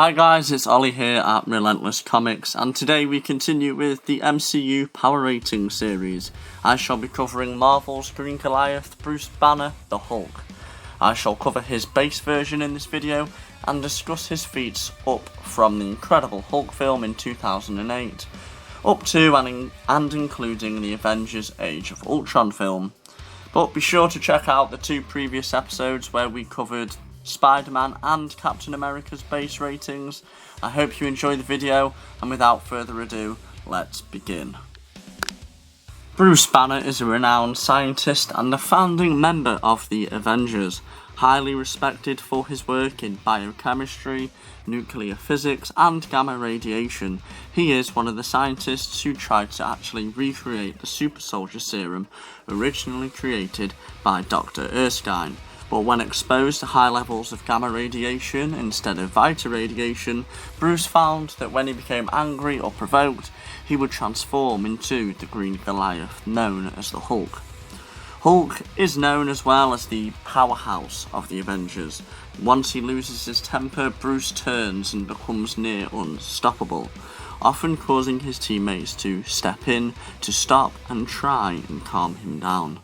Hi guys, it's Ollie here at Relentless Comics, and today we continue with the MCU Power Ratings series. I shall be covering Marvel's Green Goliath, Bruce Banner, the Hulk. I shall cover his base version in this video and discuss his feats up from the Incredible Hulk film in 2008, up to and including the Avengers Age of Ultron film. But be sure to check out the two previous episodes where we covered Spider-Man and Captain America's base ratings. I hope you enjoy the video, and without further ado, let's begin. Bruce Banner is a renowned scientist and a founding member of the Avengers, highly respected for his work in biochemistry, nuclear physics and gamma radiation. He is one of the scientists who tried to actually recreate the super soldier serum originally created by Dr. Erskine. But when exposed to high levels of gamma radiation instead of Vita radiation, Bruce found that when he became angry or provoked, he would transform into the Green Goliath, known as the Hulk. Hulk is known as well as the powerhouse of the Avengers. Once he loses his temper, Bruce turns and becomes near unstoppable, often causing his teammates to step in to stop and try and calm him down.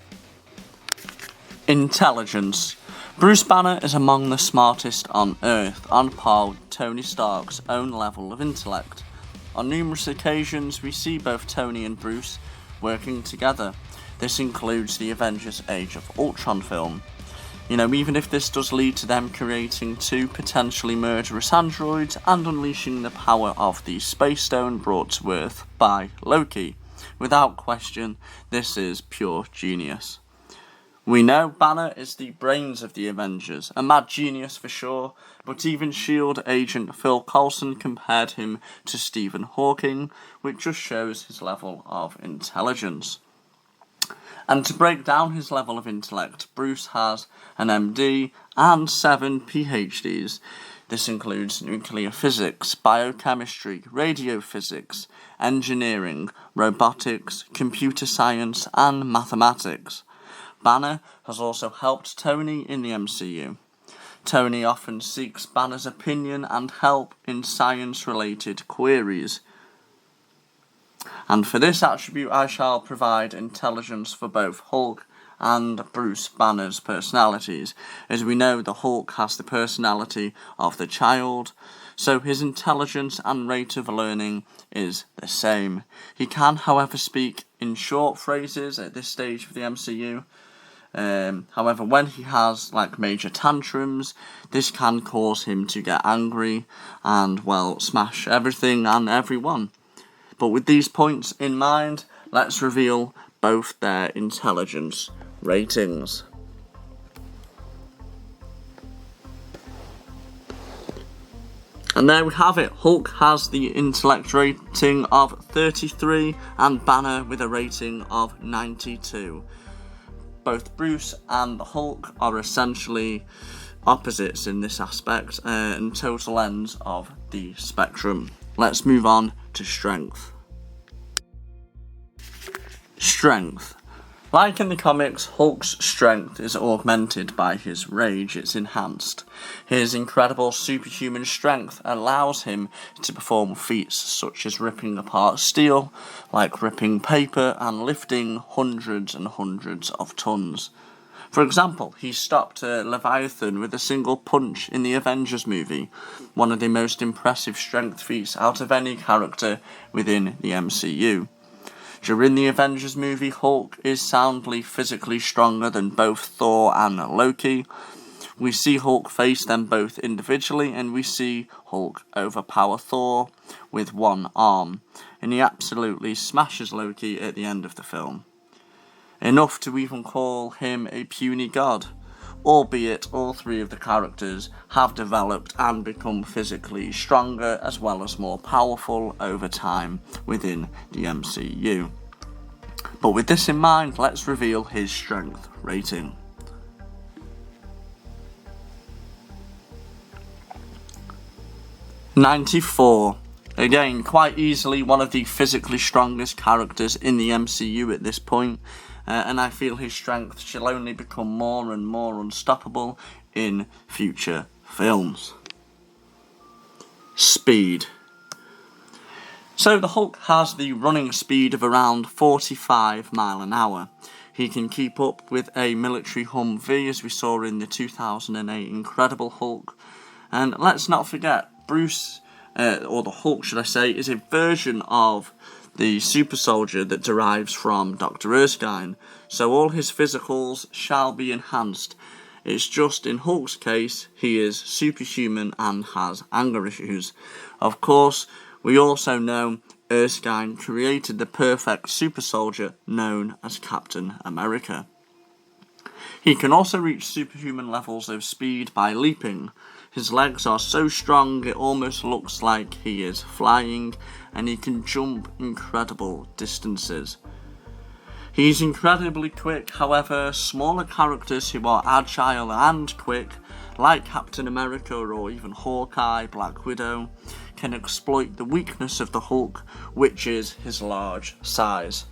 Intelligence. Bruce Banner is among the smartest on Earth, on par with Tony Stark's own level of intellect. On numerous occasions we see both Tony and Bruce working together. This includes the Avengers Age of Ultron film. Even if this does lead to them creating two potentially murderous androids and unleashing the power of the Space Stone brought to Earth by Loki. Without question, this is pure genius. We know Banner is the brains of the Avengers, a mad genius for sure, but even S.H.I.E.L.D. agent Phil Coulson compared him to Stephen Hawking, which just shows his level of intelligence. And to break down his level of intellect, Bruce has an MD and 7 PhDs. This includes nuclear physics, biochemistry, radiophysics, engineering, robotics, computer science, and mathematics. Banner has also helped Tony in the MCU. Tony often seeks Banner's opinion and help in science-related queries. And for this attribute I shall provide intelligence for both Hulk and Bruce Banner's personalities. As we know, the Hulk has the personality of the child, so his intelligence and rate of learning is the same. He can, however, speak in short phrases at this stage of the MCU. However, when he has major tantrums, this can cause him to get angry and, smash everything and everyone. But with these points in mind, let's reveal both their intelligence ratings. And there we have it. Hulk has the intellect rating of 33 and Banner with a rating of 92. Both Bruce and the Hulk are essentially opposites in this aspect and total ends of the spectrum. Let's move on to strength. Strength. Like in the comics, Hulk's strength is augmented by his rage, it's enhanced. His incredible superhuman strength allows him to perform feats such as ripping apart steel, like ripping paper and lifting hundreds and hundreds of tons. For example, he stopped a Leviathan with a single punch in the Avengers movie, one of the most impressive strength feats out of any character within the MCU. During the Avengers movie, Hulk is soundly physically stronger than both Thor and Loki. We see Hulk face them both individually, and we see Hulk overpower Thor with one arm, and he absolutely smashes Loki at the end of the film. Enough to even call him a puny god, albeit all three of the characters have developed and become physically stronger as well as more powerful over time within the MCU. But with this in mind, let's reveal his strength rating. (94). Again, quite easily one of the physically strongest characters in the MCU at this point, and I feel his strength shall only become more and more unstoppable in future films. Speed. So the Hulk has the running speed of around 45 miles an hour. He can keep up with a military Humvee, as we saw in the 2008 Incredible Hulk. And let's not forget, Bruce, or the Hulk should I say, is a version of the super soldier that derives from Dr. Erskine. So all his physicals shall be enhanced. It's just in Hulk's case, he is superhuman and has anger issues. Of course, we also know Erskine created the perfect super soldier known as Captain America. He can also reach superhuman levels of speed by leaping. His legs are so strong it almost looks like he is flying, and he can jump incredible distances. He's incredibly quick, however, smaller characters who are agile and quick, like Captain America or even Hawkeye, Black Widow, can exploit the weakness of the Hulk, which is his large size.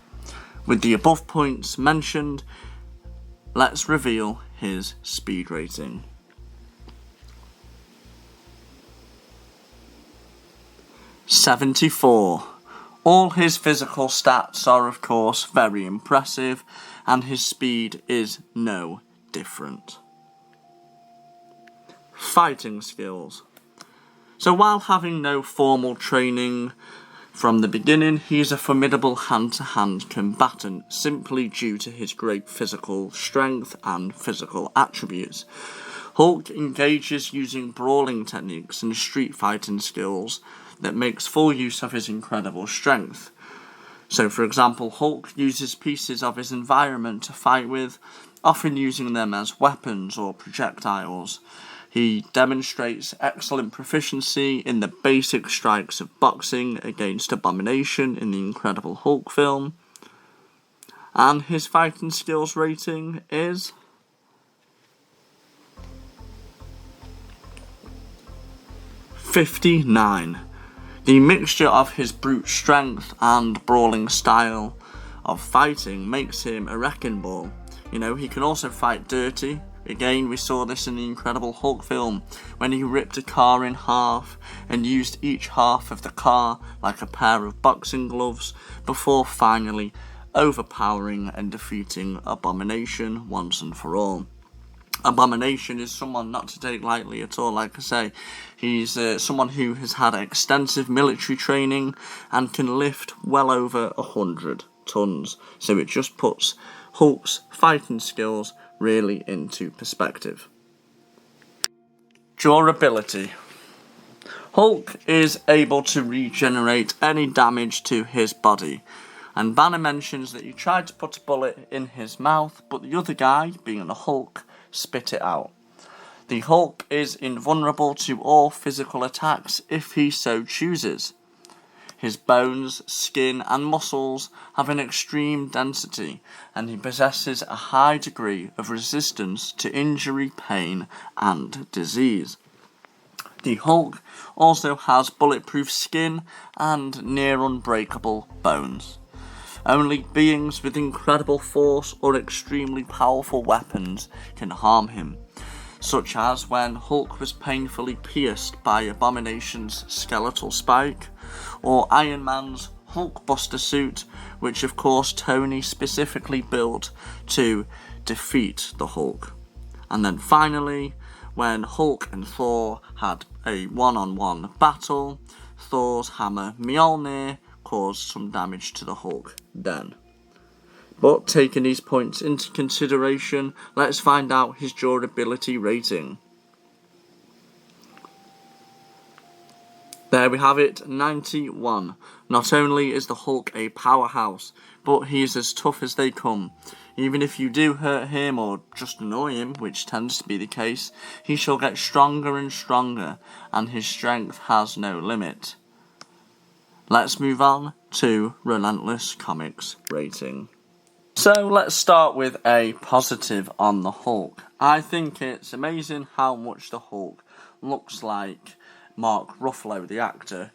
With the above points mentioned, let's reveal his speed rating. 74. All his physical stats are of course very impressive, and his speed is no different. Fighting skills. So while having no formal training from the beginning, he is a formidable hand-to-hand combatant simply due to his great physical strength and physical attributes. Hulk engages using brawling techniques and street fighting skills that makes full use of his incredible strength. So for example, Hulk uses pieces of his environment to fight with, often using them as weapons or projectiles. He demonstrates excellent proficiency in the basic strikes of boxing against Abomination in the Incredible Hulk film. And his fighting skills rating is 59. The mixture of his brute strength and brawling style of fighting makes him a wrecking ball. You know, he can also fight dirty. Again, we saw this in the Incredible Hulk film when he ripped a car in half and used each half of the car like a pair of boxing gloves before finally overpowering and defeating Abomination once and for all. Abomination is someone not to take lightly at all. Like I say, he's someone who has had extensive military training and can lift well over 100 tons. So it just puts Hulk's fighting skills really into perspective. Durability. Hulk is able to regenerate any damage to his body, and Banner mentions that he tried to put a bullet in his mouth, but the other guy, being the Hulk, spit it out. The Hulk is invulnerable to all physical attacks if he so chooses. His bones, skin and muscles have an extreme density, and he possesses a high degree of resistance to injury, pain and disease. The Hulk also has bulletproof skin and near unbreakable bones. Only beings with incredible force or extremely powerful weapons can harm him, such as when Hulk was painfully pierced by Abomination's skeletal spike, or Iron Man's Hulkbuster suit, which of course Tony specifically built to defeat the Hulk. And then finally, when Hulk and Thor had a one-on-one battle, Thor's hammer Mjolnir caused some damage to the Hulk then. But taking these points into consideration, let's find out his durability rating. There we have it, 91. Not only is the Hulk a powerhouse, but he is as tough as they come. Even if you do hurt him or just annoy him, which tends to be the case, he shall get stronger and stronger, and his strength has no limit. Let's move on to Relentless Comics rating. So let's start with a positive on the Hulk. I think it's amazing how much the Hulk looks like Mark Ruffalo, the actor,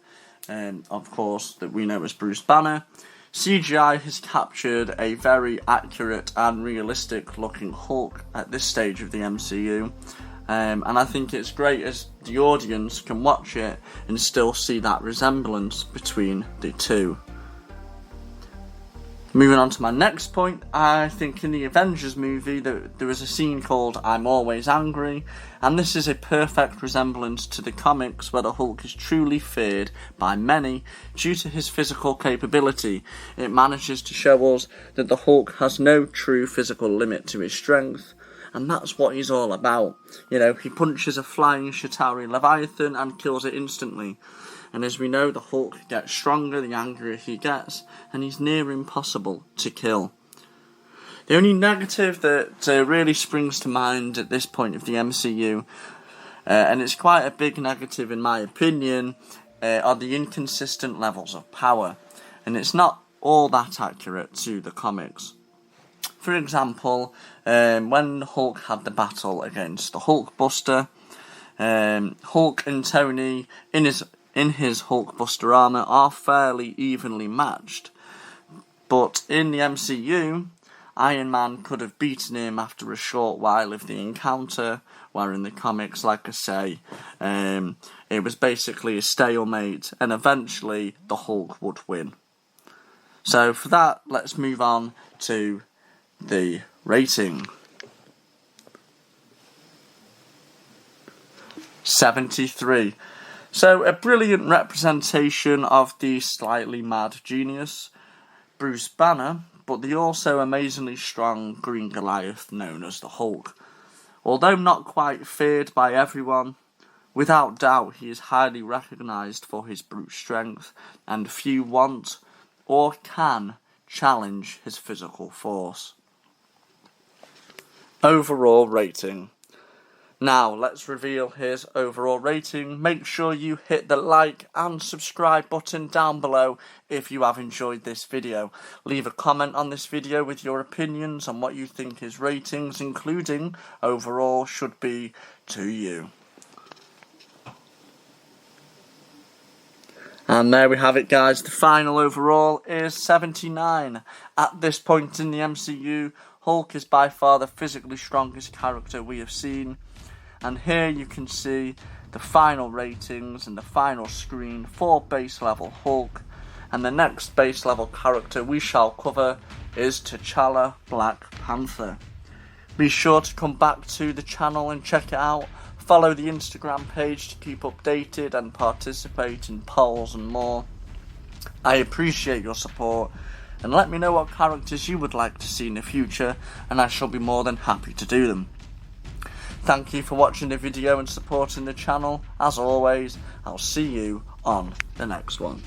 of course, that we know as Bruce Banner. CGI has captured a very accurate and realistic looking Hulk at this stage of the MCU, And I think it's great as the audience can watch it and still see that resemblance between the two. Moving on to my next point, I think in the Avengers movie there is a scene called I'm Always Angry, and this is a perfect resemblance to the comics where the Hulk is truly feared by many due to his physical capability. It manages to show us that the Hulk has no true physical limit to his strength, and that's what he's all about. You know, he punches a flying Shatari Leviathan and kills it instantly. And as we know, the Hulk gets stronger the angrier he gets, and he's near impossible to kill. The only negative that really springs to mind at this point of the MCU, and it's quite a big negative in my opinion, are the inconsistent levels of power. And it's not all that accurate to the comics. For example, when Hulk had the battle against the Hulkbuster, Hulk and Tony, in his Hulkbuster armour, are fairly evenly matched. But in the MCU, Iron Man could have beaten him after a short while of the encounter, where in the comics, like I say, it was basically a stalemate, and eventually the Hulk would win. So for that, let's move on to the rating. 73. So, a brilliant representation of the slightly mad genius, Bruce Banner, but the also amazingly strong green Goliath known as the Hulk. Although not quite feared by everyone, without doubt he is highly recognised for his brute strength, and few want or can challenge his physical force. Overall rating. Now, let's reveal his overall rating. Make sure you hit the like and subscribe button down below if you have enjoyed this video. Leave a comment on this video with your opinions on what you think his ratings, including overall, should be to you. And there we have it, guys. The final overall is 79. At this point in the MCU, Hulk is by far the physically strongest character we have seen. And here you can see the final ratings and the final screen for base level Hulk. And the next base level character we shall cover is T'Challa Black Panther. Be sure to come back to the channel and check it out. Follow the Instagram page to keep updated and participate in polls and more. I appreciate your support, and let me know what characters you would like to see in the future, and I shall be more than happy to do them. Thank you for watching the video and supporting the channel. As always, I'll see you on the next one.